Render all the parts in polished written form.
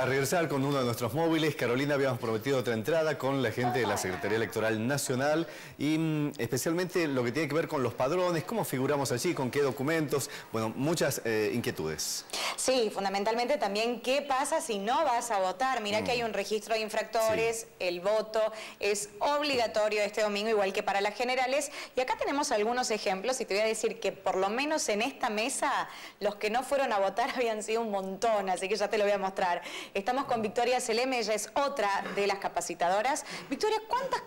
A regresar con uno de nuestros móviles, Carolina, habíamos prometido otra entrada con la gente de la Secretaría Electoral Nacional y especialmente lo que tiene que ver con los padrones, cómo figuramos allí, con qué documentos, bueno, muchas inquietudes. Sí, fundamentalmente también qué pasa si no vas a votar. Mira que hay un registro de infractores, sí. El voto es obligatorio este domingo, igual que para las generales. Y acá tenemos algunos ejemplos y te voy a decir que por lo menos en esta mesa los que no fueron a votar habían sido un montón, así que ya te lo voy a mostrar. Estamos con Victoria Seleme, ella es otra de las capacitadoras. Victoria, ¿cuántas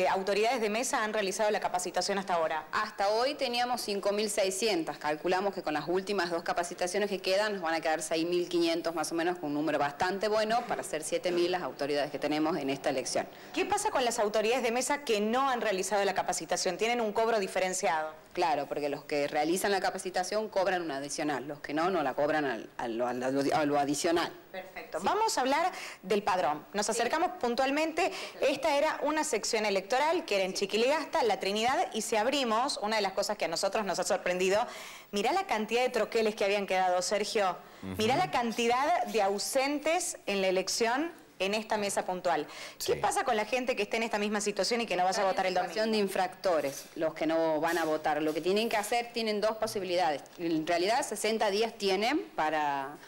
autoridades de mesa han realizado la capacitación hasta ahora? Hasta hoy teníamos 5.600. Calculamos que con las últimas dos capacitaciones que quedan nos van a quedar 6.500 más o menos, con un número bastante bueno para hacer 7.000 las autoridades que tenemos en esta elección. ¿Qué pasa con las autoridades de mesa que no han realizado la capacitación? ¿Tienen un cobro diferenciado? Claro, porque los que realizan la capacitación cobran una adicional, los que no la cobran a lo adicional. Perfecto. Sí. Vamos a hablar del padrón. Nos acercamos puntualmente. Esta era una sección electoral que era en Chiquiligasta, La Trinidad, y si abrimos, una de las cosas que a nosotros nos ha sorprendido, mirá la cantidad de troqueles que habían quedado, Sergio. Mirá la cantidad de ausentes en la elección en esta mesa puntual. ¿Qué pasa con la gente que esté en esta misma situación y que no vaya a votar el domingo? De infractores, los que no van a votar. Lo que tienen que hacer, tienen dos posibilidades. En realidad 60 días tienen para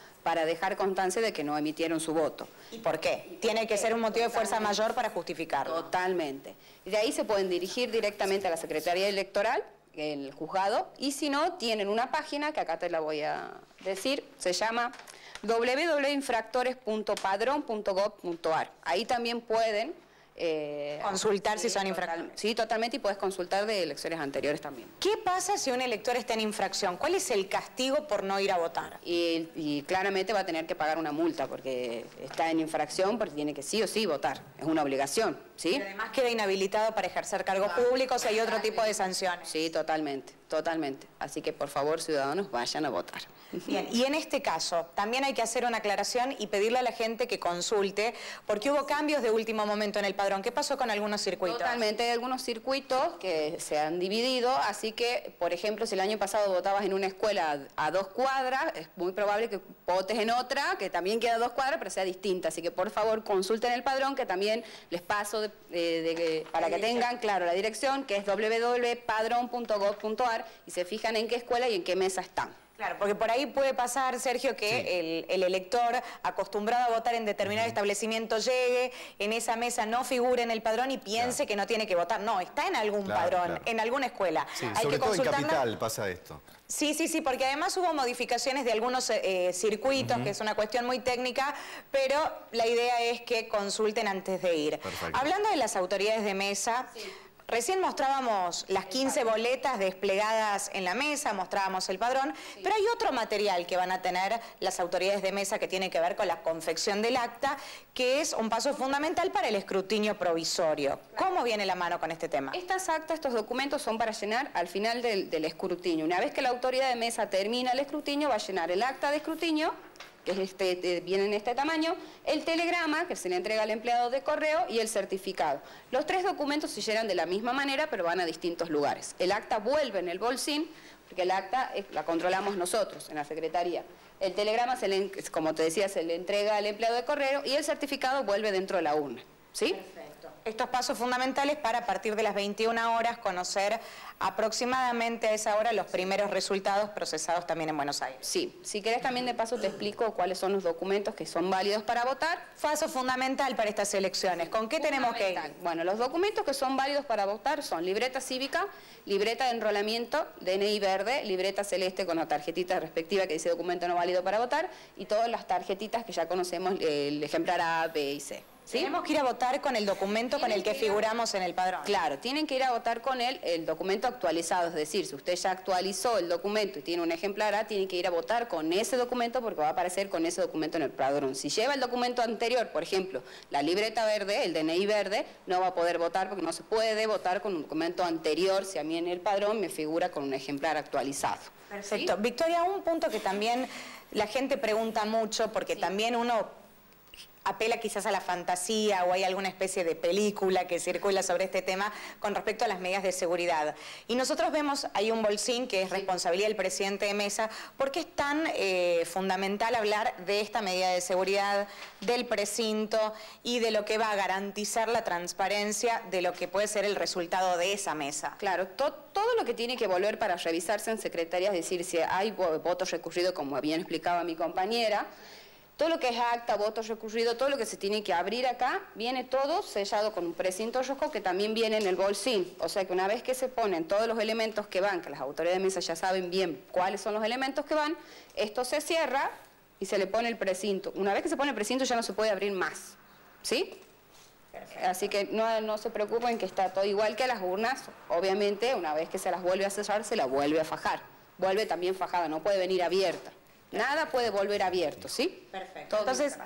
dejar constancia de que no emitieron su voto. ¿Y por qué? Tiene que ser un motivo de fuerza mayor para justificarlo. Totalmente. Y de ahí se pueden dirigir directamente a la Secretaría Electoral, el juzgado, y si no, tienen una página, que acá te la voy a decir, se llama www.infractores.padron.gov.ar. Ahí también pueden consultar si son infractores. Sí, totalmente, y puedes consultar de elecciones anteriores también. ¿Qué pasa si un elector está en infracción? ¿Cuál es el castigo por no ir a votar? Y claramente va a tener que pagar una multa porque está en infracción, porque tiene que sí o sí votar. Es una obligación, ¿sí? Pero además queda inhabilitado para ejercer cargos públicos, hay otro tipo de sanciones. Sí, totalmente, totalmente. Así que por favor, ciudadanos, vayan a votar. Bien, y en este caso también hay que hacer una aclaración y pedirle a la gente que consulte, porque hubo cambios de último momento en el padrón. ¿Qué pasó con algunos circuitos? Totalmente, hay algunos circuitos que se han dividido, así que, por ejemplo, si el año pasado votabas en una escuela a 2 cuadras, es muy probable que votes en otra, que también queda a 2 cuadras, pero sea distinta. Así que, por favor, consulten el padrón, que también les paso para que tengan claro la dirección, que es www.padron.gov.ar, y se fijan en qué escuela y en qué mesa están. Claro, porque por ahí puede pasar, Sergio, que el elector acostumbrado a votar en determinado establecimiento llegue, en esa mesa no figure en el padrón y piense que no tiene que votar. No, está en algún padrón, en alguna escuela. Sí, hay sobre que todo en Capital pasa esto. Sí, porque además hubo modificaciones de algunos circuitos, que es una cuestión muy técnica, pero la idea es que consulten antes de ir. Perfecto. Hablando de las autoridades de mesa... Recién mostrábamos las 15 boletas desplegadas en la mesa, mostrábamos el padrón, pero hay otro material que van a tener las autoridades de mesa que tiene que ver con la confección del acta, que es un paso fundamental para el escrutinio provisorio. ¿Cómo viene la mano con este tema? Estas actas, estos documentos son para llenar al final del escrutinio. Una vez que la autoridad de mesa termina el escrutinio, va a llenar el acta de escrutinio, que es viene en este tamaño, el telegrama, que se le entrega al empleado de correo, y el certificado. Los 3 documentos se llenan de la misma manera, pero van a distintos lugares. El acta vuelve en el bolsín, porque el acta la controlamos nosotros en la Secretaría. El telegrama, como te decía, se le entrega al empleado de correo, y el certificado vuelve dentro de la urna. ¿Sí? Perfecto. Estos pasos fundamentales para a partir de las 21 horas conocer aproximadamente a esa hora los primeros resultados procesados también en Buenos Aires. Sí, si querés también de paso te explico cuáles son los documentos que son válidos para votar. Paso fundamental para estas elecciones. ¿Con qué tenemos que ir? Bueno, los documentos que son válidos para votar son libreta cívica, libreta de enrolamiento, DNI verde, libreta celeste con la tarjetita respectiva que dice documento no válido para votar, y todas las tarjetitas que ya conocemos, el ejemplar A, B y C. ¿Sí? Tenemos que ir a votar con el documento con el que figuramos en el padrón. Claro, tienen que ir a votar con el documento actualizado, es decir, si usted ya actualizó el documento y tiene un ejemplar A, tiene que ir a votar con ese documento porque va a aparecer con ese documento en el padrón. Si lleva el documento anterior, por ejemplo, la libreta verde, el DNI verde, no va a poder votar porque no se puede votar con un documento anterior si a mí en el padrón me figura con un ejemplar actualizado. Perfecto. ¿Sí? Victoria, un punto que también la gente pregunta mucho, porque también uno apela quizás a la fantasía o hay alguna especie de película que circula sobre este tema con respecto a las medidas de seguridad. Y nosotros vemos ahí un bolsín que es responsabilidad del presidente de mesa. ¿Por qué es tan fundamental hablar de esta medida de seguridad, del precinto y de lo que va a garantizar la transparencia de lo que puede ser el resultado de esa mesa? Claro, todo lo que tiene que volver para revisarse en secretarías, es decir, si hay votos recurridos, como bien explicaba mi compañera, todo lo que es acta, votos recurridos, todo lo que se tiene que abrir acá, viene todo sellado con un precinto rojo que también viene en el bolsín. O sea que una vez que se ponen todos los elementos que van, que las autoridades de mesa ya saben bien cuáles son los elementos que van, esto se cierra y se le pone el precinto. Una vez que se pone el precinto ya no se puede abrir más, ¿sí? Perfecto. Así que no se preocupen que está todo igual que las urnas. Obviamente, una vez que se las vuelve a cerrar, se la vuelve a fajar. Vuelve también fajada, no puede venir abierta. Nada puede volver abierto, ¿sí? Perfecto. Entonces,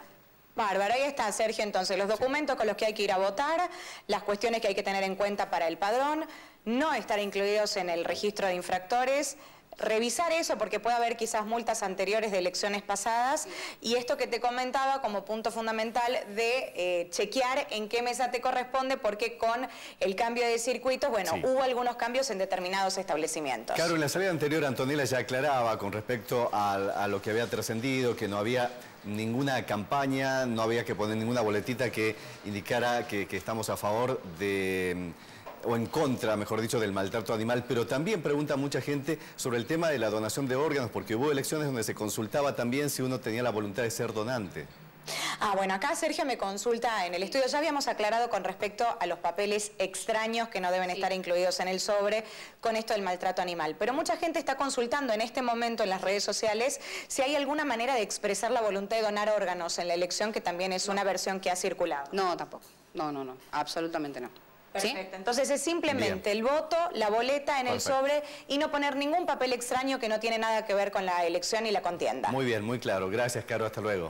bárbaro, ahí está, Sergio. Entonces, los documentos con los que hay que ir a votar, las cuestiones que hay que tener en cuenta para el padrón, no estar incluidos en el registro de infractores, revisar eso porque puede haber quizás multas anteriores de elecciones pasadas y esto que te comentaba como punto fundamental de chequear en qué mesa te corresponde porque con el cambio de circuitos, bueno, hubo algunos cambios en determinados establecimientos. Claro, en la salida anterior Antonella ya aclaraba con respecto a lo que había trascendido, que no había ninguna campaña, no había que poner ninguna boletita que indicara que estamos a favor de... o en contra, mejor dicho, del maltrato animal, pero también pregunta mucha gente sobre el tema de la donación de órganos, porque hubo elecciones donde se consultaba también si uno tenía la voluntad de ser donante. Bueno, acá Sergio me consulta en el estudio, ya habíamos aclarado con respecto a los papeles extraños que no deben estar incluidos en el sobre con esto del maltrato animal, pero mucha gente está consultando en este momento en las redes sociales si hay alguna manera de expresar la voluntad de donar órganos en la elección, que también es una versión que ha circulado. No, tampoco, no, absolutamente no. Perfecto, entonces es simplemente el voto, la boleta en el sobre y no poner ningún papel extraño que no tiene nada que ver con la elección y la contienda. Muy bien, muy claro. Gracias, Caro. Hasta luego.